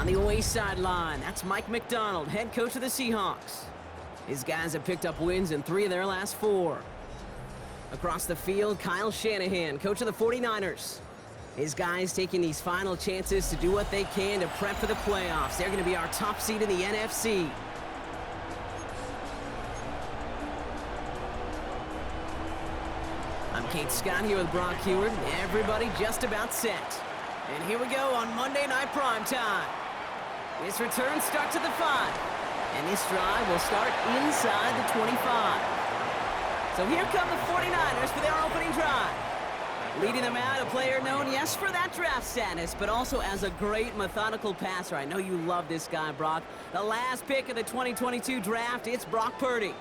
On the away sideline, that's Mike McDonald, head coach of the Seahawks. His guys have picked up wins in 3 of their last 4. Across the field, Kyle Shanahan, coach of the 49ers. His guys taking these final chances to do what they can to prep for the playoffs. They're going to be our top seed in the NFC. I'm Kate Scott here with Brock Heward. Everybody just about set. And here we go on Monday Night Primetime. This return starts at the 5. And this drive will start inside the 25. So here come the 49ers for their opening drive. Leading them out, a player known, yes, for that draft status, but also as a great methodical passer. I know you love this guy, Brock. The last pick of the 2022 draft, it's Brock Purdy.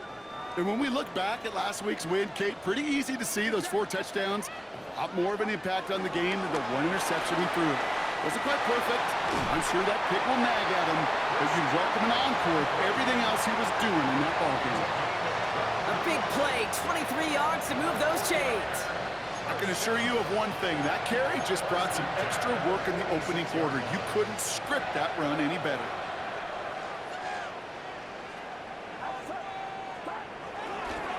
And when we look back at last week's win, Kate, pretty easy to see those 4 touchdowns. A lot more of an impact on the game than the 1 interception he threw. Wasn't quite perfect. I'm sure that pick will nag at him, but you'd welcome an encore of everything else he was doing in that ballgame. A big play, 23 yards to move those chains. I can assure you of one thing. That carry just brought some extra work in the opening quarter. You couldn't script that run any better.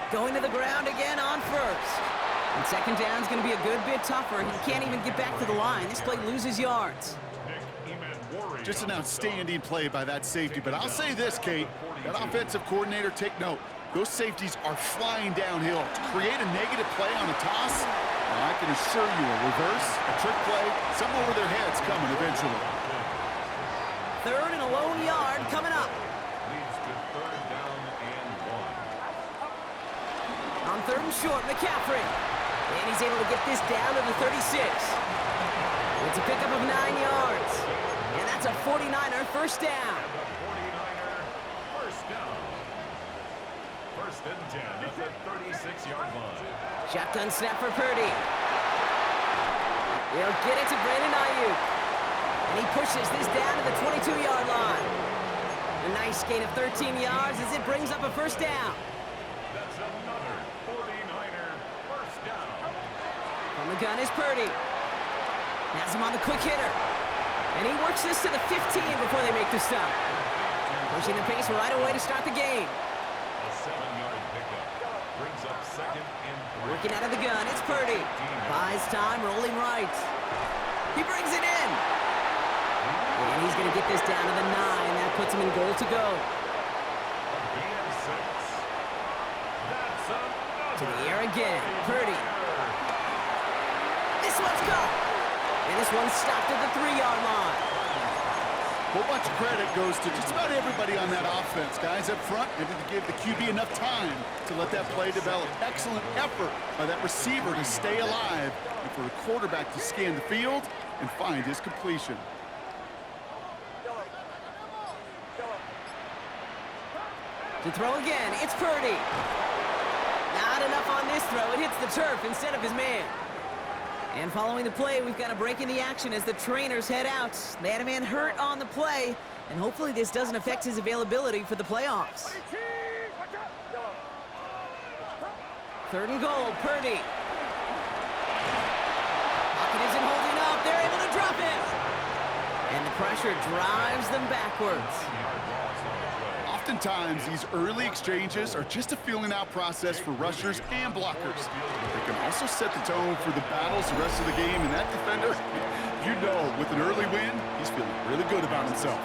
Going to the ground again on first. And second down's going to be a good bit tougher. He can't even get back to the line. This play loses yards. Just an outstanding play by that safety. But I'll say this, Kate. That offensive coordinator, take note. Those safeties are flying downhill. To create a negative play on a toss, I can assure you a reverse, a trick play, something over their heads coming eventually. Third and a lone yard coming up. Leads to third down and 1. On third and short, McCaffrey. And he's able to get this down to the 36. It's a pickup of 9 yards. And that's a 49er first down. First and 10 at the 36-yard line. Shotgun snap for Purdy. He'll get it to Brandon Ayuk. And he pushes this down to the 22-yard line. A nice gain of 13 yards as it brings up a first down. That's another 49er first down. From the gun is Purdy. Has him on the quick hitter. And he works this to the 15 before they make the stop. Pushing the pace right away to start the game. A 7-yard pickup brings up second and 3. Working out of the gun, it's Purdy. Buys time, rolling right. He brings it in. And he's going to get this down to the 9. That puts him in goal to go. Gain of 6. That's another. To the air again, Purdy. This one's gone. And this one's stopped at the 3-yard line. A whole bunch of credit goes to just about everybody on that offense. Guys up front, maybe they gave the QB enough time to let that play develop. Excellent effort by that receiver to stay alive and for the quarterback to scan the field and find his completion. To throw again, it's Purdy. Not enough on this throw. It hits the turf instead of his man. And following the play, we've got a break in the action as the trainers head out. They had a man hurt on the play, and hopefully this doesn't affect his availability for the playoffs. Third and goal, Purdy. Pocket isn't holding up. They're able to drop him. And the pressure drives them backwards. Oftentimes, these early exchanges are just a feeling-out process for rushers and blockers. They can also set the tone for the battles the rest of the game, and that defender, you know, with an early win, he's feeling really good about himself.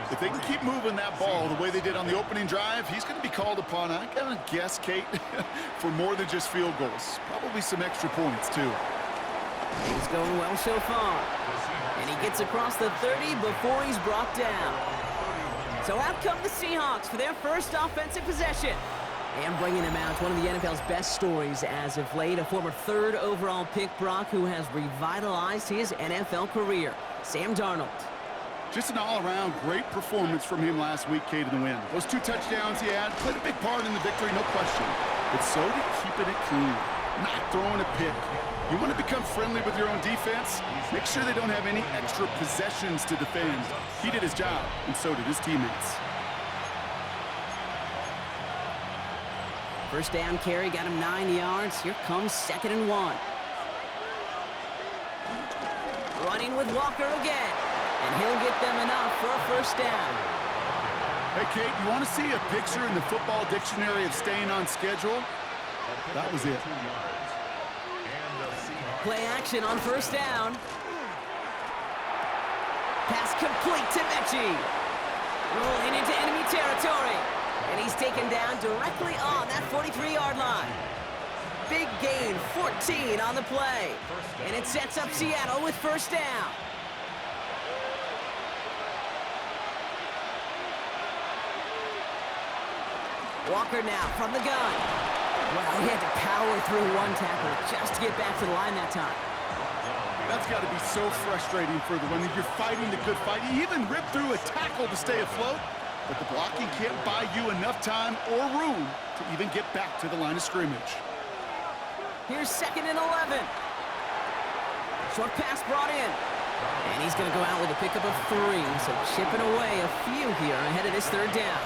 If they can keep moving that ball the way they did on the opening drive, he's going to be called upon, I gotta guess, Kate, for more than just field goals. Probably some extra points, too. He's going well so far. And he gets across the 30 before he's brought down. So out come the Seahawks for their first offensive possession. And bringing them out, one of the NFL's best stories as of late, a former 3rd overall pick, Brock, who has revitalized his NFL career, Sam Darnold. Just an all-around great performance from him last week, Kate, in the win. Those 2 touchdowns he had played a big part in the victory, no question. But so did keeping it clean, not throwing a pick. You want to become friendly with your own defense? Make sure they don't have any extra possessions to defend. He did his job, and so did his teammates. First down carry got him 9 yards. Here comes 2nd and 1. Running with Walker again. And he'll get them enough for a first down. Hey, Kate, you want to see a picture in the football dictionary of staying on schedule? That was it. Play action on first down. Pass complete to Mechie. Rolling into enemy territory. And he's taken down directly on that 43-yard line. Big gain, 14 on the play. And it sets up Seattle with first down. Walker now from the gun. Well, he had to power through one tackle just to get back to the line that time. That's got to be so frustrating for the one. You're fighting the good fight. You even rip through a tackle to stay afloat, but the blocking can't buy you enough time or room to even get back to the line of scrimmage. Here's 2nd and 11. Short pass brought in. And he's going to go out with a pickup of 3, so chipping away a few here ahead of this third down.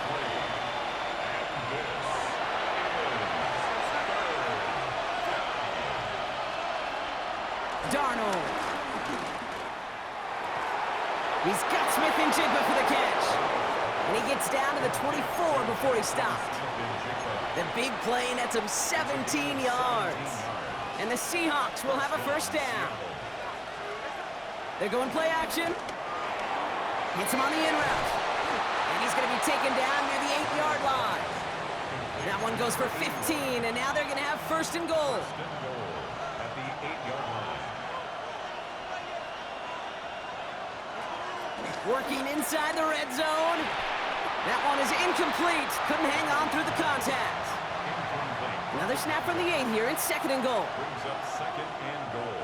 Darnold. He's got Smith and Jigba for the catch. And he gets down to the 24 before he stopped. The big play nets him 17 yards. And the Seahawks will have a first down. They're going play action. Hits him on the in route. And he's going to be taken down near the 8-yard line. That one goes for 15, and now they're going to have first and goal. At the 8-yard line. Working inside the red zone. That one is incomplete. Couldn't hang on through the contact. Another snap from the 8 here. It's 2nd and goal. Brings up 2nd and goal.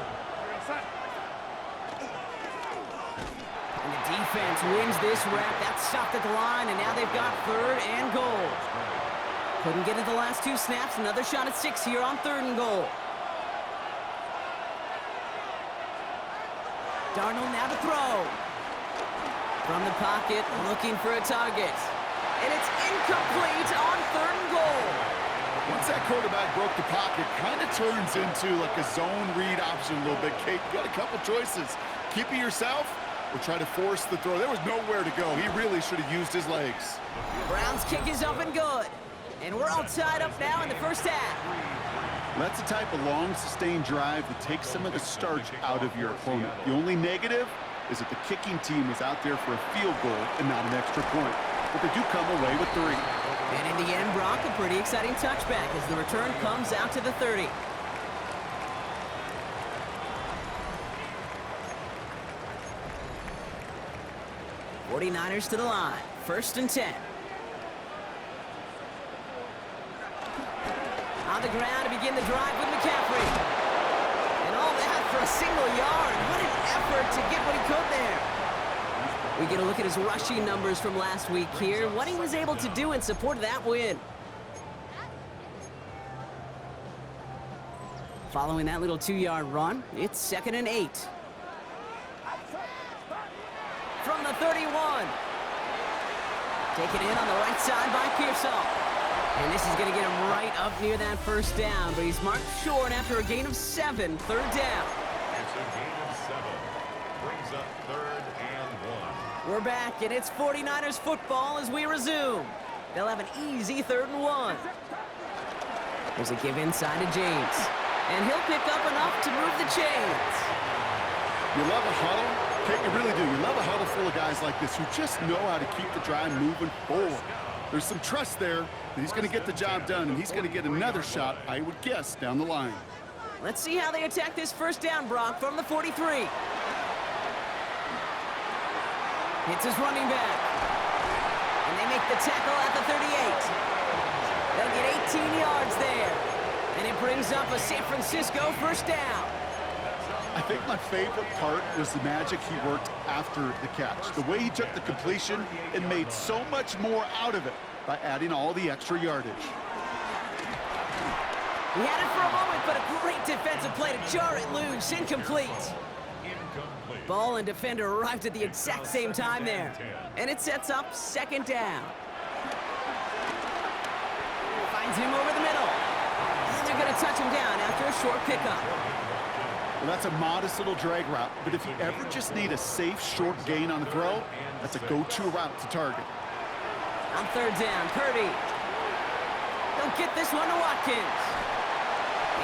And the defense wins this rep. That's stopped at the line, and now they've got 3rd and goal. Couldn't get it the last 2 snaps. Another shot at 6 here on 3rd and goal. Darnold now to throw. From the pocket, looking for a target. And it's incomplete on 3rd and goal. Once that quarterback broke the pocket, kind of turns into like a zone read option a little bit. Kate, you got a couple choices. Keep it yourself or try to force the throw. There was nowhere to go. He really should have used his legs. Browns kick is up and good. And we're all tied up now in the first half. That's the type of long, sustained drive that takes some of the starch out of your opponent. The only negative is that the kicking team is out there for a field goal and not an extra point. But they do come away with 3. And in the end, Brock, a pretty exciting touchback as the return comes out to the 30. '49ers to the line. 1st and 10. On the ground to begin the drive with McCaffrey. And all that for a single yard. What an effort to get what he could there. We get a look at his rushing numbers from last week here. What he was able to do in support of that win. Following that little 2-yard run, it's 2nd and 8. From the 31. Taken in on the right side by Pearsall. And this is going to get him right up near that first down, but he's marked short after a gain of 7, 3rd down. It's a gain of 7. Brings up 3rd and 1. We're back, and it's 49ers football as we resume. They'll have an easy 3rd and 1. There's a give inside to James. And he'll pick up enough to move the chains. You love a huddle? Okay, you really do. You love a huddle full of guys like this who just know how to keep the drive moving forward. There's some trust there that he's going to get the job done, and he's going to get another shot, I would guess, down the line. Let's see how they attack this first down, Brock, from the 43. It's his running back. And they make the tackle at the 38. They'll get 18 yards there. And it brings up a San Francisco first down. I think my favorite part was the magic he worked after the catch. The way he took the completion and made so much more out of it by adding all the extra yardage. He had it for a moment, but a great defensive play to jar it loose. Incomplete. Ball and defender arrived at the exact same time there. And it sets up 2nd down. Finds him over the middle. And they're going to touch him down after a short pickup. Well, that's a modest little drag route, but if you ever just need a safe, short gain on the throw, that's a go-to route to target. On third down, Purdy. They'll get this one to Watkins.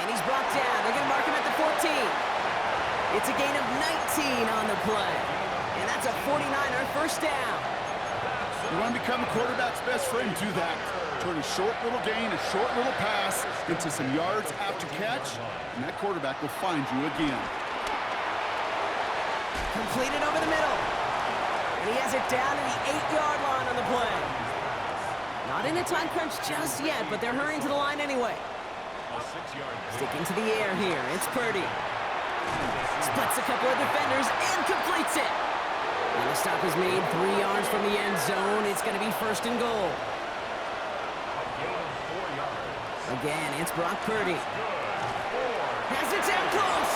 And he's brought down. They're going to mark him at the 14. It's a gain of 19 on the play. And that's a 49er first down. You want to become a quarterback's best friend, do that. Turn a short little gain, a short little pass into some yards after catch, and that quarterback will find you again. Completed over the middle. And he has it down to the 8-yard line on the play. Not in a time crunch just yet, but they're hurrying to the line anyway. Sticking to the air here. It's Purdy. Splits a couple of defenders and completes it. And the stop is made 3 yards from the end zone. It's going to be first and goal. Again, it's Brock Purdy. Has it down close.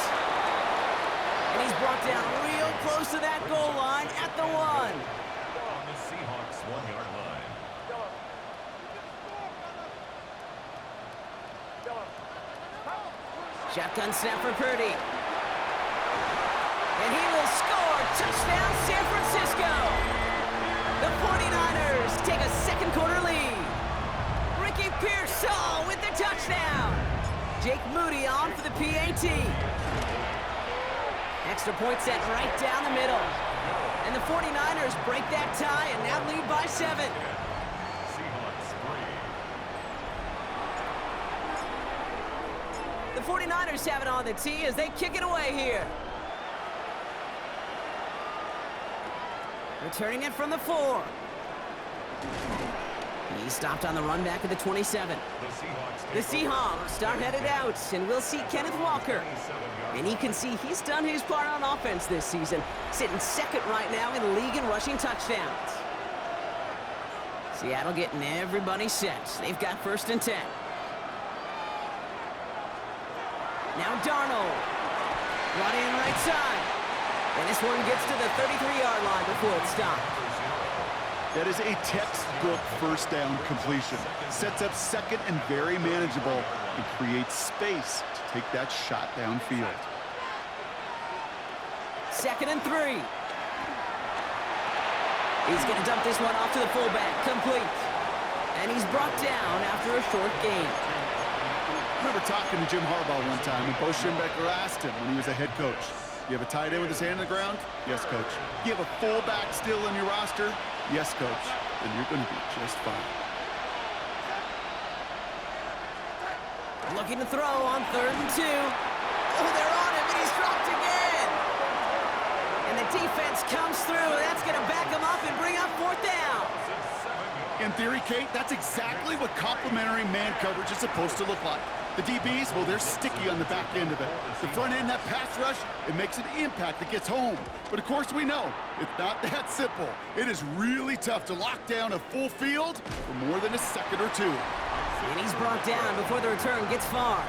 And he's brought down real close to that goal line at the 1. On the Seahawks 1-yard line. Shotgun snap for Purdy. And he will score. Touchdown, San Francisco. The 49ers take a second quarter lead. Ricky Pearsall with the touchdown. Jake Moody on for the PAT. Extra point set right down the middle. And the 49ers break that tie and now lead by 7. Seahawks 3. The 49ers have it on the tee as they kick it away here. Returning it from the 4. He stopped on the run back at the 27. The Seahawks are headed out, and we'll see Kenneth Walker. And you can see he's done his part on offense this season, sitting second right now in the league in rushing touchdowns. Seattle getting everybody set. They've got first and 10. Now Darnold. Run in right side. And this one gets to the 33-yard line before it's stopped. That is a textbook first down completion. Sets up second and very manageable and creates space to take that shot downfield. Second and 3. He's going to dump this one off to the fullback. Complete. And he's brought down after a short gain. I remember talking to Jim Harbaugh one time, and Bo Schembechler asked him when he was a head coach, you have a tight end with his hand on the ground? Yes, coach. You have a fullback still in your roster? Yes, coach. Then you're going to be just fine. Looking to throw on third and 2. Oh, they're on him, and he's dropped again. And the defense comes through. That's going to back him up and bring up fourth down. In theory, Kate, that's exactly what complementary man coverage is supposed to look like. The DBs, well, they're sticky on the back end of it. The front end, that pass rush, it makes an impact that gets home. But of course we know, it's not that simple. It is really tough to lock down a full field for more than a second or 2. And he's brought down before the return gets far.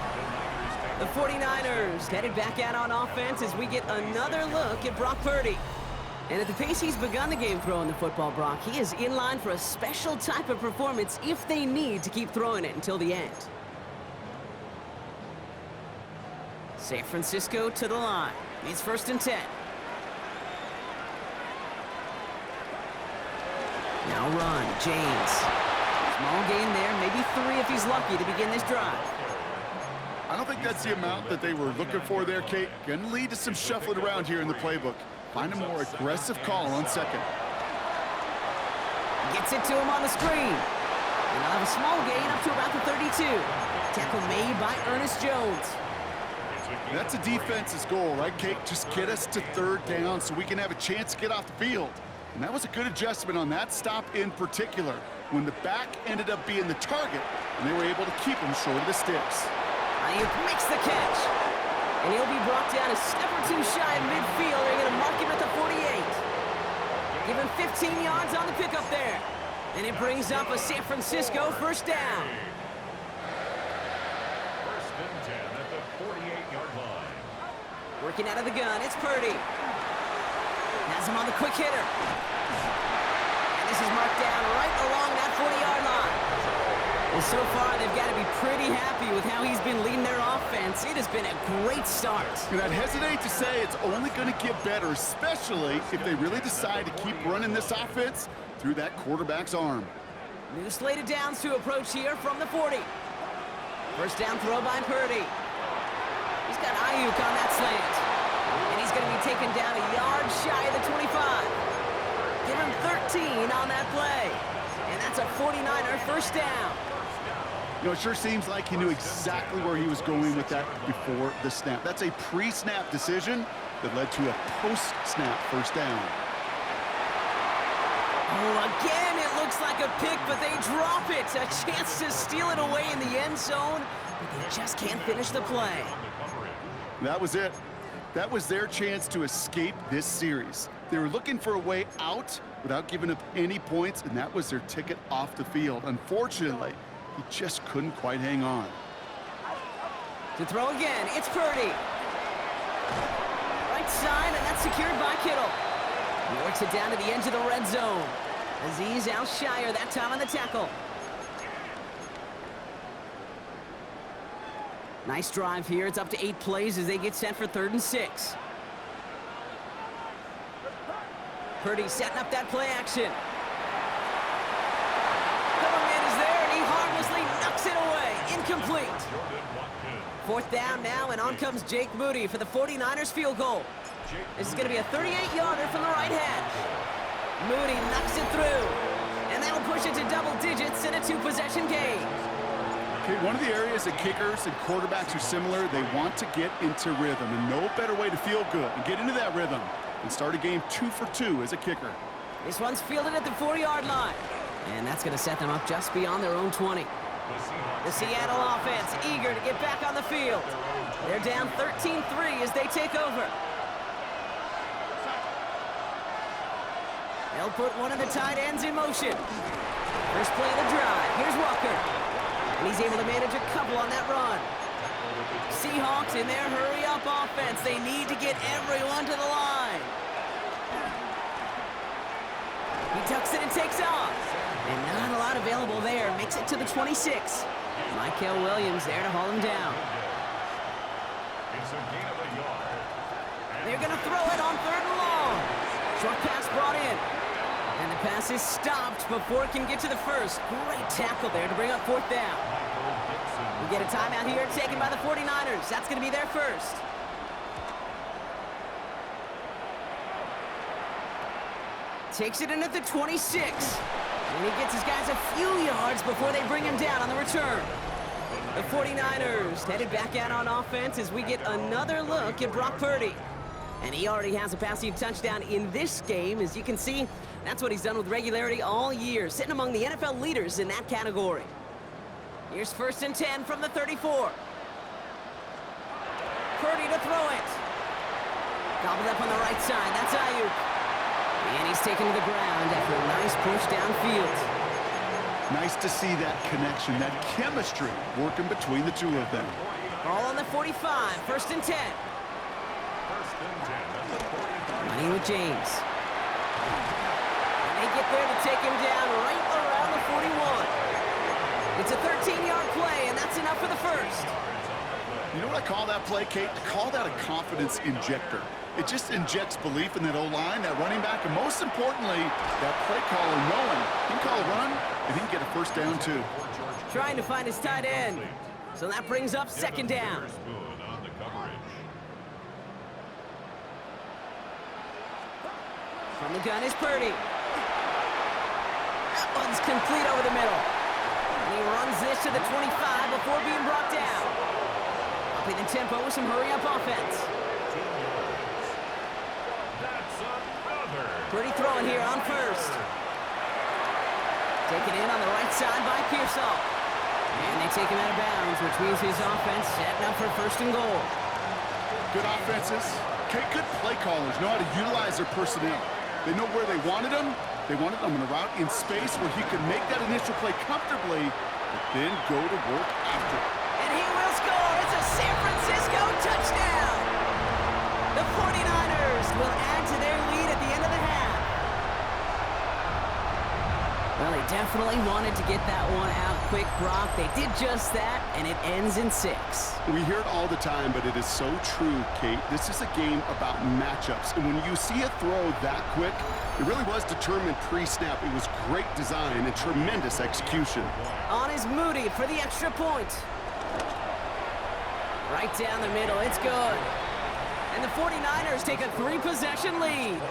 The 49ers headed back out on offense as we get another look at Brock Purdy. And at the pace he's begun the game throwing the football, Brock, he is in line for a special type of performance if they need to keep throwing it until the end. San Francisco to the line. It's first and 10. Now run, James. Small gain there, maybe 3 if he's lucky to begin this drive. I don't think that's the amount that they were looking for there, Kate. Going to lead to some shuffling around here in the playbook. Find a more aggressive call on second. Gets it to him on the screen. And they'll have a small gain up to about the 32. Tackle made by Ernest Jones. That's a defense's goal, right, Kate? Just get us to third down so we can have a chance to get off the field. And that was a good adjustment on that stop in particular, when the back ended up being the target, and they were able to keep him short of the sticks. Ayuk makes the catch. And he'll be brought down a step or 2 shy of midfield. They're going to mark him at the 48. Give him 15 yards on the pickup there. And it brings up a San Francisco first down. First and 10 at the 48-yard line. Working out of the gun, it's Purdy. Has him on the quick hitter. And this is marked down right along that 40-yard line. Well, so far, they've got to be pretty happy with how he's been leading their offense. It has been a great start. And I'd hesitate to say it's only going to get better, especially if they really decide to keep running this offense through that quarterback's arm. New slated downs to approach here from the 40. First down throw by Purdy. He's got Ayuk on that slant. And he's going to be taken down a yard shy of the 25. Give him 13 on that play. And that's a 49er first down. You know, it sure seems like he knew exactly where he was going with that before the snap. That's a pre-snap decision that led to a post-snap first down. Oh, again, it looks like a pick, but they drop it. A chance to steal it away in the end zone, but they just can't finish the play. That was it. That was their chance to escape this series. They were looking for a way out without giving up any points, and that was their ticket off the field. Unfortunately, he just couldn't quite hang on. To throw again, it's Purdy. Right side, and that's secured by Kittle. He works it down to the edge of the red zone. Azeez Al-Shire that time on the tackle. Nice drive here. It's up to 8 plays as they get set for 3rd and 6. Purdy setting up that play action. Coverman is there, and he harmlessly knocks it away. Incomplete. 4th down now, and on comes Jake Moody for the 49ers field goal. This is going to be a 38-yarder from the right hash. Moody knocks it through, and that'll push it to double digits in a 2-possession game. Okay, one of the areas that kickers and quarterbacks are similar, they want to get into rhythm, and no better way to feel good and get into that rhythm and start a game 2 for 2 as a kicker. This one's fielded at the 4-yard line, and that's going to set them up just beyond their own 20. The Seattle offense eager to get back on the field. They're down 13-3 as they take over. They'll put one of the tight ends in motion. First play of the drive. Here's Walker. And he's able to manage a couple on that run. Seahawks in their hurry-up offense. They need to get everyone to the line. He tucks it and takes off. And not a lot available there. Makes it to the 26. Michael Williams there to haul him down. They're going to throw it on 3rd and long. Short pass brought in. And the pass is stopped before it can get to the first. Great tackle there to bring up 4th down. We get a timeout here taken by the 49ers. That's going to be their first. Takes it in at the 26. And he gets his guys a few yards before they bring him down on the return. The 49ers headed back out on offense as we get another look at Brock Purdy. And he already has a passing touchdown in this game. As you can see, that's what he's done with regularity all year, sitting among the NFL leaders in that category. Here's 1st and 10 from the 34. Purdy to throw it. Gobbled up on the right side. That's Ayuk. And he's taken to the ground after a nice push downfield. Nice to see that connection, that chemistry working between the two of them. Ball on the 45, 1st and 10. Running with James. And they get there to take him down right around the 41. It's a 13-yard play, and that's enough for the first. You know what I call that play, Kate? I call that a confidence injector. It just injects belief in that O-line, that running back, and most importantly, that play caller knowing he can call a run and he can get a first down too. Trying to find his tight end. So that brings up 2nd down. From the gun is Purdy. That one's complete over the middle. And he runs this to the 25 before being brought down. Upping the tempo with some hurry-up offense. Purdy throwing here on 1st. Taken in on the right side by Pearsall. And they take him out of bounds, which means his offense setting up for 1st and goal. Good offenses. Okay, good play callers know how to utilize their personnel. They know where they wanted them. They wanted them in a route in space where he could make that initial play comfortably, but then go to work after. And he will score. It's a San Francisco touchdown. The 49ers will add to their lead at the end of the half. Well, he Definitely wanted to get that one out quick, Brock. They did just that, and it ends in 6. We hear it all the time, but it is so true, Kate. This is a game about matchups, and when you see a throw that quick, it really was determined pre-snap. It was great design and tremendous execution. On is Moody for the extra point. Right down the middle, it's good. And the 49ers take a 3-possession lead.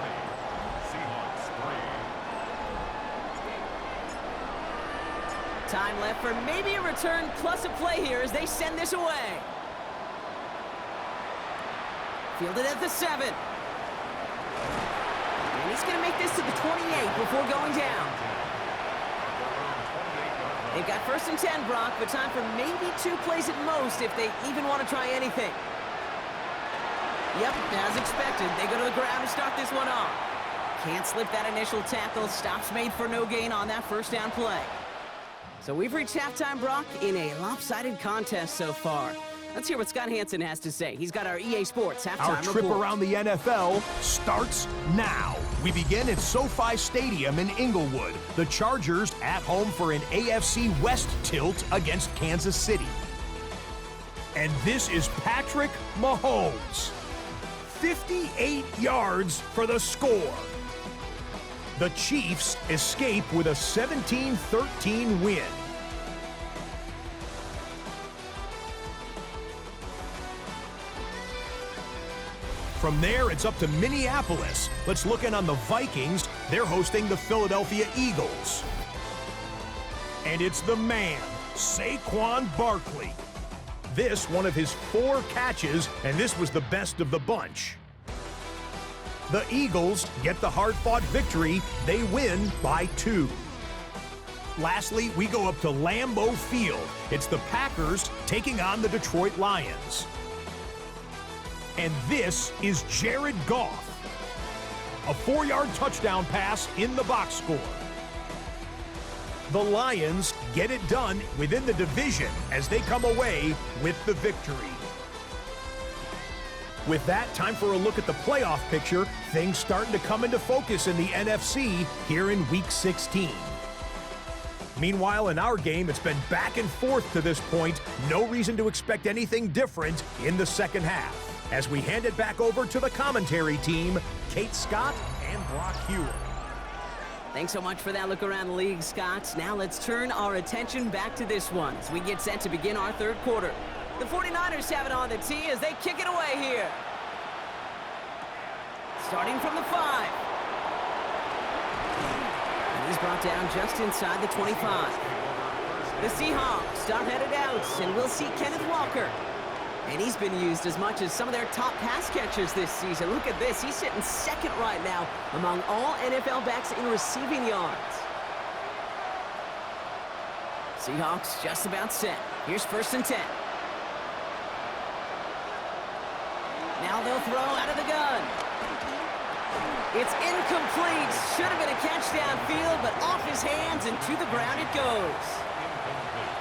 Seahawks 3. Time left for maybe a return plus a play here as they send this away. Fielded at the 7. And he's going to make this to the 28 before going down. They've got 1st and 10, Brock, but time for maybe 2 plays at most if they even want to try anything. Yep, as expected, they go to the ground to start this one off. Can't slip that initial tackle. Stops made for no gain on that 1st down play. So we've reached halftime, Brock, in a lopsided contest so far. Let's hear what Scott Hansen has to say. He's got our EA Sports halftime Our trip report. around the NFL starts now. We begin at SoFi Stadium in Inglewood. The Chargers at home for an AFC West tilt against Kansas City. And this is Patrick Mahomes. 58 yards for the score. The Chiefs escape with a 17-13 win. From there, it's up to Minneapolis. Let's look in on the Vikings. They're hosting the Philadelphia Eagles. And it's the man, Saquon Barkley. This, one of his 4 catches, and this was the best of the bunch. The Eagles get the hard-fought victory. They win by 2. Lastly, we go up to Lambeau Field. It's the Packers taking on the Detroit Lions. And this is Jared Goff. A 4-yard touchdown pass in the box score. The Lions get it done within the division as they come away with the victory. With that, time for a look at the playoff picture. Things starting to come into focus in the NFC here in Week 16. Meanwhile, in our game, it's been back and forth to this point. No reason to expect anything different in the second half. As we hand it back over to the commentary team, Kate Scott and Brock Hewer. Thanks so much for that look around the league, Scott. Now let's turn our attention back to this one as we get set to begin our 3rd quarter. The 49ers have it on the tee as they kick it away here. Starting from the 5. And he's brought down just inside the 25. The Seahawks start headed out, and we'll see Kenneth Walker. And he's been used as much as some of their top pass catchers this season. Look at this. He's sitting 2nd right now among all NFL backs in receiving yards. Seahawks just about set. Here's 1st and 10. Now they'll throw out of the gun. It's incomplete. Should have been a catch downfield, but off his hands and to the ground it goes.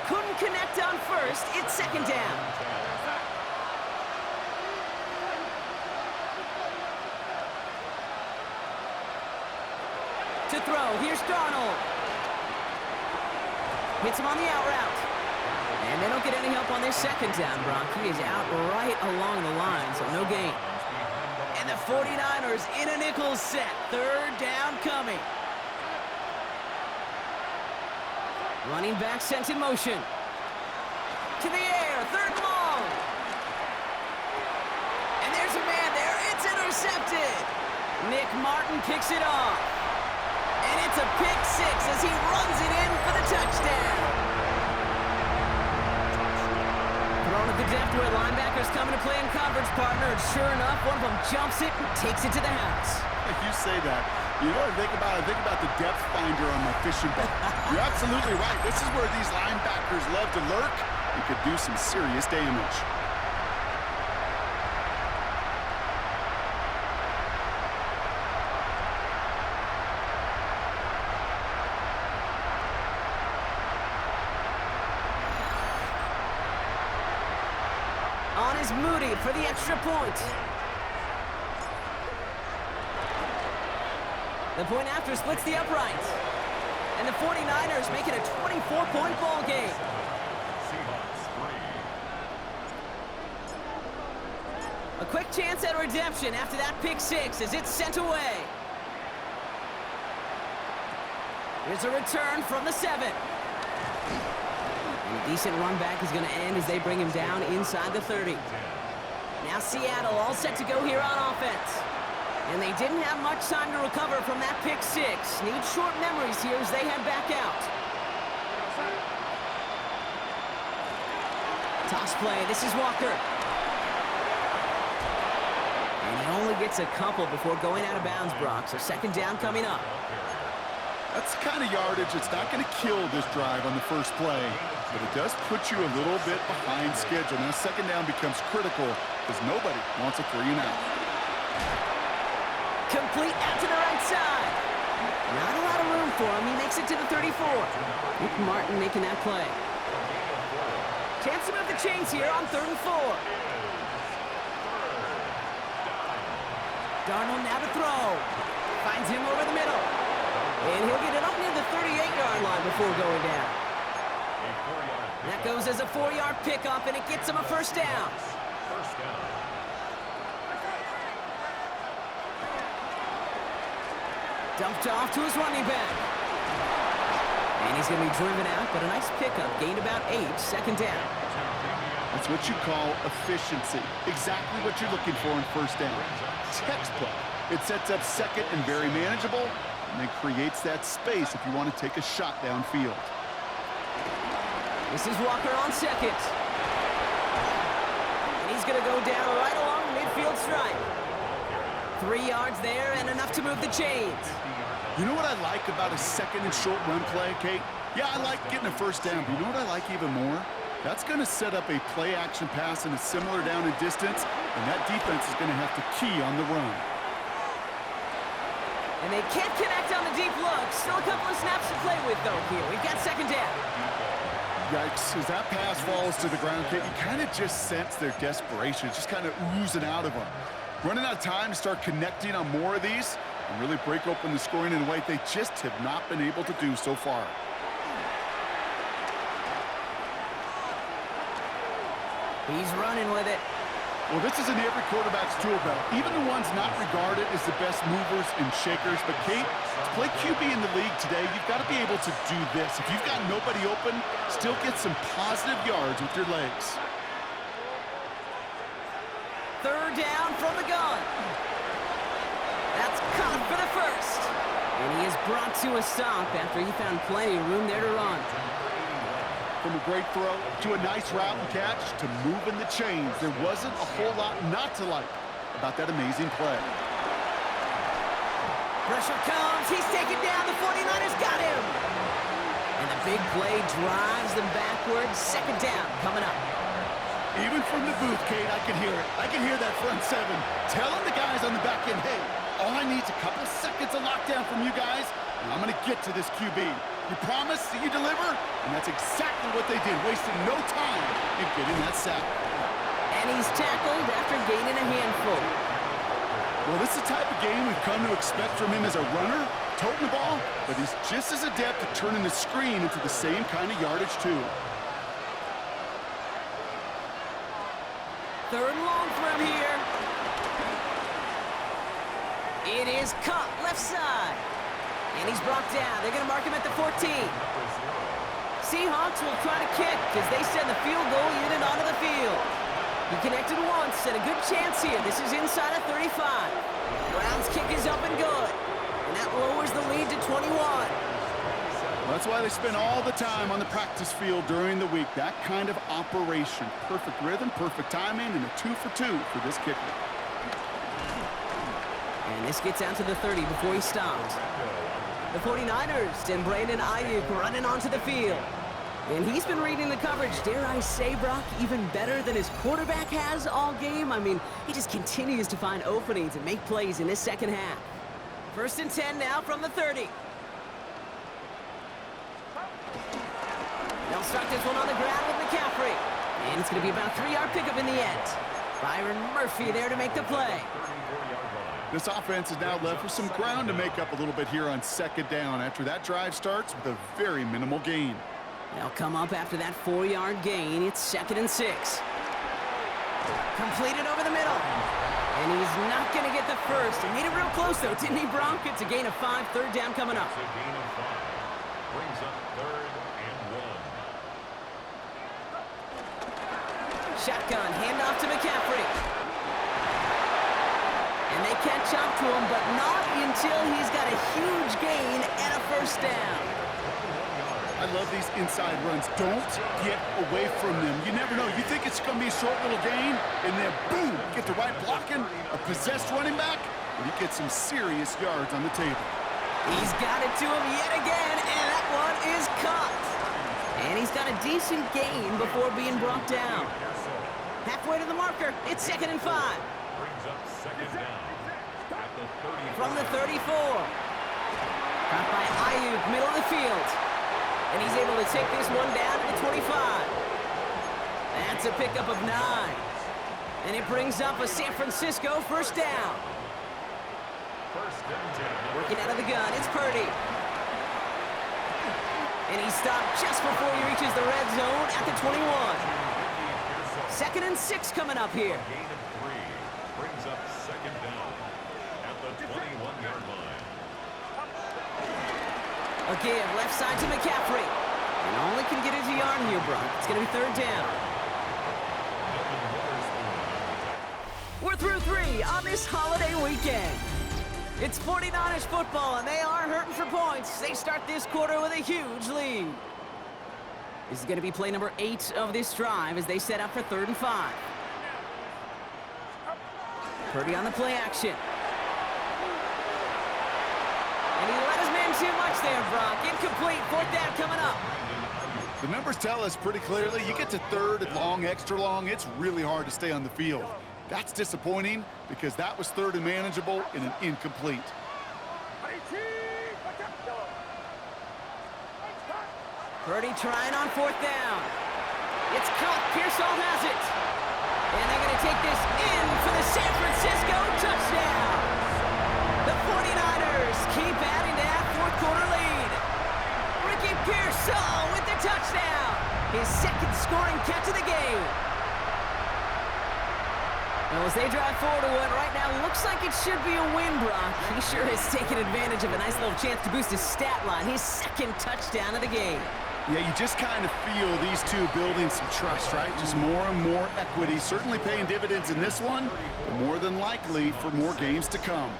Couldn't connect on 1st. It's 2nd down. To throw, here's Darnold. Hits him on the out route. And they don't get any help on this 2nd down, Brock. He is out right along the line, so no gain. And the 49ers in a nickel set. 3rd down coming. Running back sent in motion. To the air, 3rd and long. And there's a man there. It's intercepted. Nick Martin picks it off. And it's a pick 6 as he runs it in for the touchdown. Thrown at the depth where linebackers coming to play in coverage, partner. And sure enough, one of them jumps it and takes it to the house. If you say that, you know what I think about? I think about the depth finder on my fishing boat. You're absolutely right. This is where these linebackers love to lurk and could do some serious damage. On is Moody for the extra point. The point after splits the upright. And the 49ers make it a 24-point ball game. Seahawks 3. A quick chance at redemption after that pick six as it's sent away. Here's a return from the 7. And a decent run back is going to end as they bring him down inside the 30. Now Seattle all set to go here on offense. And they didn't have much time to recover from that pick six. Need short memories here as they head back out. Toss play. This is Walker. And he only gets a couple before going out of bounds, Brock. So second down coming up. That's the kind of yardage that's not going to kill this drive on the first play, but it does put you a little bit behind schedule. Now second down becomes critical because nobody wants a 3 and out. Complete out to the right side. Not a lot of room for him. He makes it to the 34. Nick Martin making that play. Chance to move the chains here on 3rd and 4. Darnold now to throw. Finds him over the middle. And he'll get it up near the 38-yard line before going down. That goes as a 4-yard pickup, and it gets him a first down. First down. Dumped off to his running back. And he's going to be driven out, but a nice pickup. Gained about 8, second down. That's what you call efficiency. Exactly what you're looking for in first down. Textbook. It sets up second and very manageable, and then creates that space if you want to take a shot downfield. This is Walker on second. And he's going to go down right along the midfield stripe. 3 yards there and enough to move the chains. You know what I like about a second and short run play, Kate? Yeah, I like getting a first down, but you know what I like even more? That's going to set up a play-action pass in a similar down and distance, and that defense is going to have to key on the run. And they can't connect on the deep look. Still a couple of snaps to play with, though, here. We've got second down. Yikes, as that pass falls to the ground, Kate, you kind of just sense their desperation. It's just kind of oozing out of them. Running out of time to start connecting on more of these and really break open the scoring in a way they just have not been able to do so far. He's running with it. Well, this is in every quarterback's tool belt, even the ones not regarded as the best movers and shakers. But, Kate, to play QB in the league today, you've got to be able to do this. If you've got nobody open, still get some positive yards with your legs. Third down from the gun. That's caught for the first. And he is brought to a stop after he found plenty of room there to run. From a great throw to a nice route and catch to moving the chains, there wasn't a whole lot not to like about that amazing play. Pressure comes. He's taken down. The 49ers got him. And the big play drives them backwards. Second down coming up. Even from the booth, Kate, I can hear it. I can hear that front 7 telling the guys on the back end, hey, all I need is a couple seconds of lockdown from you guys, and I'm going to get to this QB. You promise that you deliver? And that's exactly what they did, wasting no time in getting that sack. And he's tackled after gaining a handful. Well, this is the type of game we've come to expect from him as a runner, toting the ball, but he's just as adept at turning the screen into the same kind of yardage, too. Third and long for him here. It is cut left side. And he's brought down. They're going to mark him at the 14. Seahawks will try to kick as they send the field goal unit onto the field. He connected once and a good chance here. This is inside of 35. Brown's kick is up and good. And that lowers the lead to 21. That's why they spend all the time on the practice field during the week. That kind of operation. Perfect rhythm, perfect timing, and a 2 for 2 for this kicker. And this gets out to the 30 before he stops. The 49ers and Brandon Ayuk running onto the field. And he's been reading the coverage, dare I say, Brock, even better than his quarterback has all game. I mean, he just continues to find openings and make plays in this second half. First and 10 now from the 30. They'll start this one on the ground with McCaffrey. And it's going to be about a 3-yard pickup in the end. Byron Murphy there to make the play. This offense is now left with some ground to make up a little bit here on second down after that drive starts with a very minimal gain. They'll come up after that 4-yard gain. It's 2nd and 6. Completed over the middle. And he's not going to get the first. He made it real close, though, didn't he, Bronk? It's a gain of 5, 3rd down coming up. It's a gain of 5. Brings up 3rd and 1. Shotgun, handoff to McCaffrey. And they catch up to him, but not until he's got a huge gain and a first down. I love these inside runs. Don't get away from them. You never know. You think it's going to be a short little gain, and then boom, get the right blocking, a possessed running back, and you get some serious yards on the table. He's got it to him yet again, and that one is caught. And he's got a decent gain before being brought down. Halfway to the marker, it's 2nd and 5. Brings up 2nd down at the 34. From the 34. Caught by Ayuk, middle of the field. And he's able to take this one down to the 25. That's a pickup of 9. And it brings up a San Francisco first down. First and 10. Working out of the gun, it's Purdy. And he stopped just before he reaches the red zone at the 21. 2nd and 6 coming up here. Gain of 3. Brings up 2nd down at the 21-yard line. A give, left side to McCaffrey. And only can get it a yard here, Brock. It's going to be 3rd down. We're through 3 on this holiday weekend. It's 49ers football, and they are hurting for points. They start this quarter with a huge lead. This is going to be play number 8 of this drive as they set up for 3rd and 5. Purdy on the play action. And he let his man too much there, Brock. Incomplete, 4th down coming up. The numbers tell us pretty clearly, you get to 3rd and long, extra long, it's really hard to stay on the field. That's disappointing because that was 3rd and manageable and an incomplete. Purdy trying on 4th down. It's caught. Pearsall has it. And they're going to take this in for the San Francisco touchdown. The 49ers keep adding to that 4th quarter lead. Ricky Pearsall with the touchdown. His 2nd scoring catch of the game. Well, as they drive forward to what right now looks like it should be a win, Brock. He sure has taken advantage of a nice little chance to boost his stat line. His 2nd touchdown of the game. Yeah, you just kind of feel these two building some trust, right? Just more and more equity. Certainly paying dividends in this one, but more than likely for more games to come.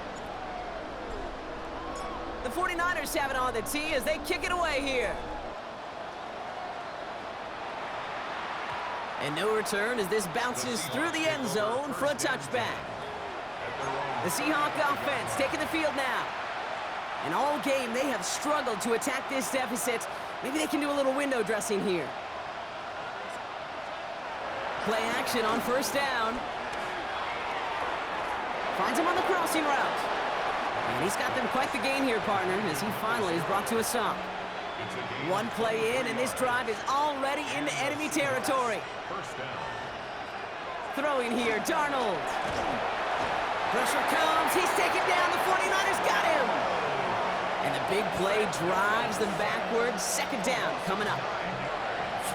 The 49ers have it on the tee as they kick it away here. And no return as this bounces through the end zone for a touchback. The Seahawk offense taking the field now. And all game, they have struggled to attack this deficit. Maybe they can do a little window dressing here. Play action on 1st down. Finds him on the crossing route. And he's got them quite the gain here, partner, as he finally is brought to a stop. One play in, and this drive is already into enemy territory. First down. Throwing here, Darnold. Pressure comes. He's taken down. The 49ers got him. And the big play drives them backwards. 2nd down coming up.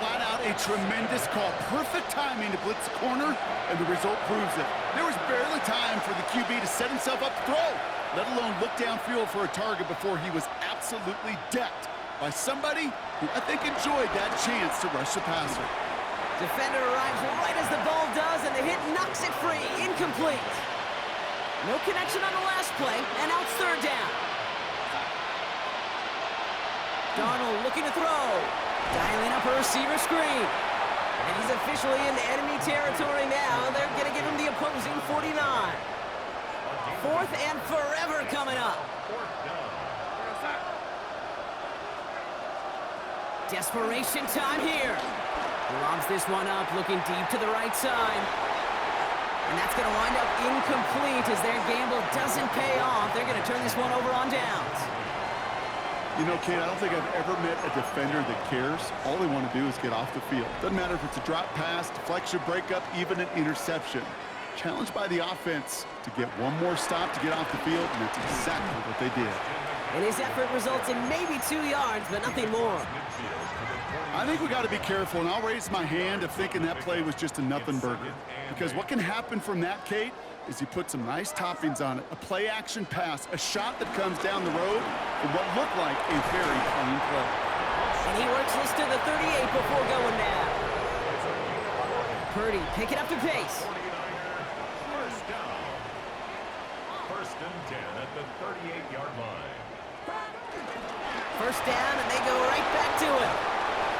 Flat out a tremendous call. Perfect timing to blitz the corner, and the result proves it. There was barely time for the QB to set himself up to throw, let alone look downfield for a target before he was absolutely decked by somebody who I think enjoyed that chance to rush the passer. Defender arrives right as the ball does, and the hit knocks it free. Incomplete. No connection on the last play, and now it's 3rd down. Darnold looking to throw. Dialing up a receiver screen. And he's officially into enemy territory now. They're going to give him the opposing 49. 4th and forever coming up. Desperation time here. Lobs this one up, looking deep to the right side. And that's going to wind up incomplete as their gamble doesn't pay off. They're going to turn this one over on downs. You know, Kate, I don't think I've ever met a defender that cares. All they want to do is get off the field. Doesn't matter if it's a drop pass, deflection, breakup, even an interception. challenged by the offense to get one more stop to get off the field, and that's exactly what they did. And his effort results in maybe 2 yards, but nothing more. I think we got to be careful, and I'll raise my hand of thinking that play was just a nothing burger. Because what can happen from that, Kate, is you put some nice toppings on it. A play-action pass, a shot that comes down the road, and what looked like a very clean play. And he works this to the 38 before going down. Purdy picking up the pace. First down. First and 10 at the 38-yard line. First down, and they go right back to it.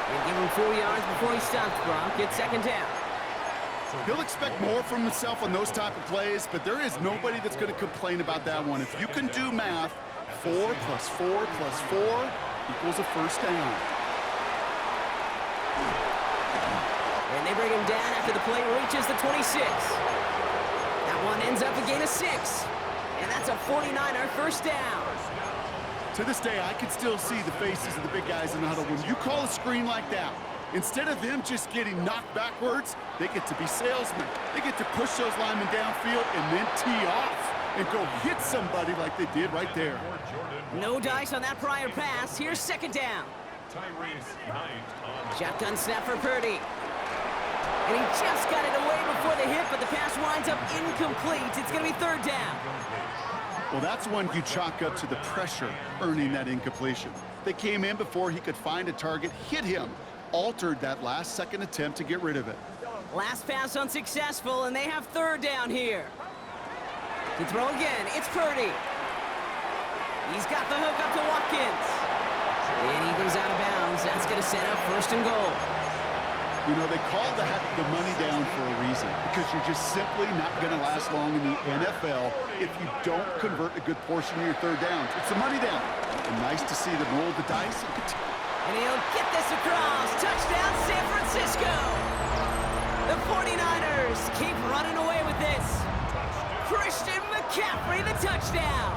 And give him 4 yards before he stops, Brock. It's second down. He'll expect more from himself on those type of plays, but there is nobody that's going to complain about that one. If you can do math, 4 + 4 + 4 equals a first down. And they bring him down after the play reaches the 26. That one ends up a gain of 6. And that's a 49er first down. To this day, I can still see the faces of the big guys in the huddle. When you call a screen like that, instead of them just getting knocked backwards, they get to be salesmen. They get to push those linemen downfield and then tee off and go hit somebody like they did right there. No dice on that prior pass. Here's second down. Shotgun snap for Purdy. And he just got it away before the hit, but the pass winds up incomplete. It's going to be third down. Well, that's one you chalk up to the pressure earning that incompletion. They came in before he could find a target, hit him, altered that last-second attempt to get rid of it. Last pass unsuccessful, and they have third down here. To throw again, it's Purdy. He's got the hook up to Watkins. And he goes out of bounds. That's going to set up first and goal. You know, they call that the money down for a reason, because you're just simply not going to last long in the NFL if you don't convert a good portion of your third downs. It's the money down. And nice to see them roll the dice and continue. And he'll get this across. Touchdown, San Francisco. The 49ers keep running away with this. Christian McCaffrey, the touchdown.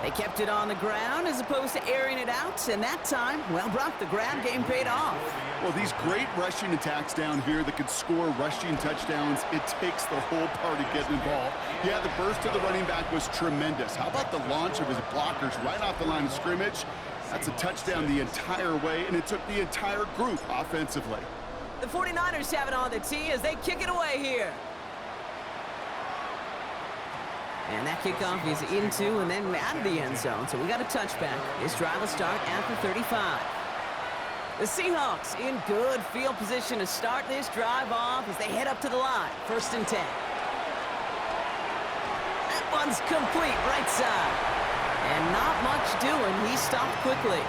They kept it on the ground as opposed to airing it out, and that time, well, Brock, the grab game paid off. Well, these great rushing attacks down here that could score rushing touchdowns, it takes the whole party getting involved. Yeah, the burst of the running back was tremendous. How about the launch of his blockers right off the line of scrimmage? That's a touchdown the entire way, and it took the entire group offensively. The 49ers have it on the tee as they kick it away here. And that kickoff is into and then out of the end zone, so we got a touchback. This drive will start after 35. The Seahawks in good field position to start this drive off as they head up to the line. First and 10. That one's complete right side. And not much doing. He stopped quickly. A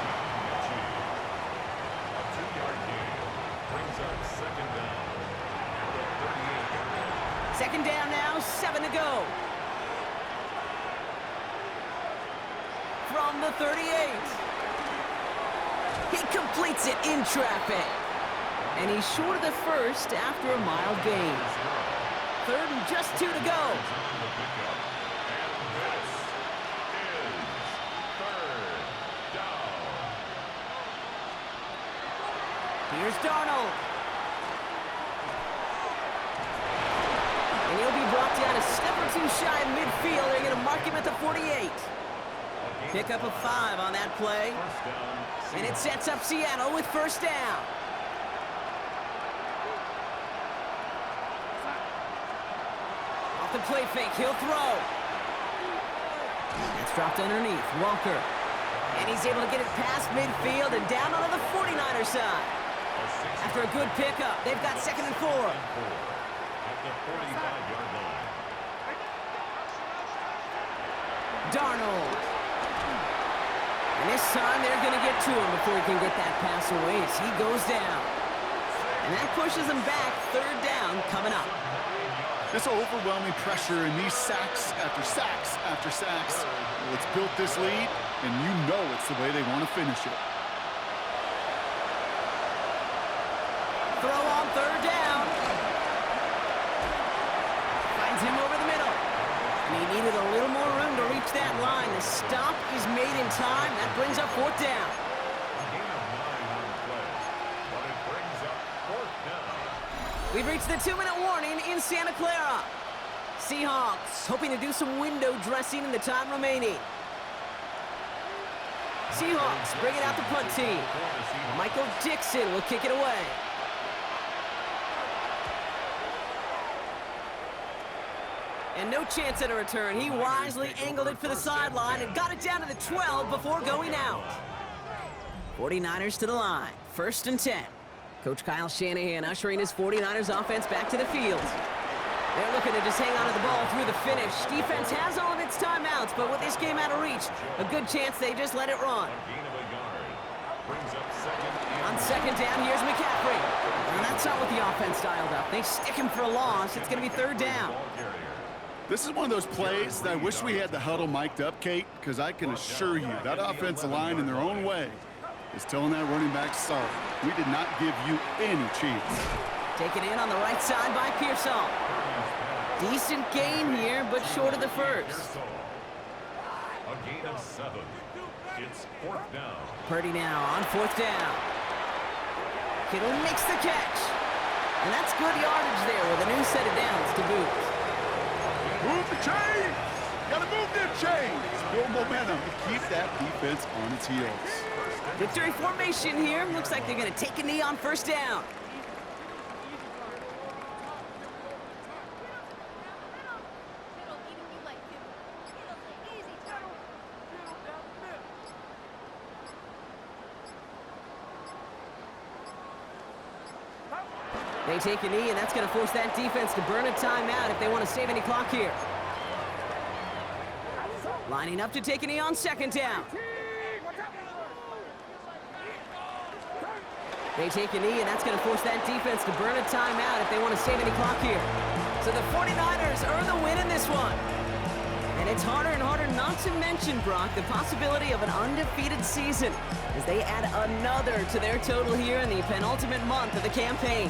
2-yard gain brings up second down at the 38. Second down now, 7 to go. From the 38. He completes it in traffic. And he's short of the first after a mild gain. Third and just 2 to go. Here's Darnold. And he'll be brought down a step or two shy of midfield. They're going to mark him at the 48. Pick up a 5 on that play. And it sets up Seattle with first down. Off the play fake, he'll throw. It's dropped underneath, Walker. And he's able to get it past midfield and down onto the 49er side. After a good pickup, they've got second and 4. At the 45-yard line. Darnold. And this time they're going to get to him before he can get that pass away as he goes down. And that pushes him back. Third down coming up. This overwhelming pressure and these sacks after sacks after sacks, well, it's built this lead, and you know it's the way they want to finish it. Throw on third down. Finds him over the middle. And he needed a little more room to reach that line. The stop is made in time. That brings up fourth down. Gain of 9 on the play, but it brings up fourth down. We've reached the 2-minute warning in Santa Clara. Seahawks hoping to do some window dressing in the time remaining. Seahawks bring it out the punt team. Michael Dixon will kick it away. And no chance at a return. He wisely angled it for the sideline and got it down to the 12 before going out. 49ers to the line. 1st and 10. Coach Kyle Shanahan ushering his 49ers offense back to the field. They're looking to just hang on to the ball through the finish. Defense has all of its timeouts, but with this game out of reach, a good chance they just let it run. On 2nd down, here's McCaffrey. And that's not what the offense dialed up. They stick him for a loss. It's going to be 3rd down. This is one of those plays that I wish we had the huddle mic'd up, Kate, because I can assure you that offensive line in their own way is telling that running back, sorry, we did not give you any chance. Taken in on the right side by Pearsall. Decent gain here, but short of the first. A gain of 7. It's 4th down. Purdy now on 4th down. Kittle makes the catch. And that's good yardage there with a new set of downs to boot. Move the chains! Gotta move them chains! Build momentum to keep that defense on its heels. Victory formation here. Looks like they're going to take a knee on 1st down. They take a knee, and that's going to force that defense to burn a timeout if they want to save any clock here. Lining up to take a knee on 2nd down. They take a knee, and that's going to force that defense to burn a timeout if they want to save any clock here. So the 49ers earn the win in this one. And it's harder and harder not to mention, Brock, the possibility of an undefeated season as they add another to their total here in the penultimate month of the campaign.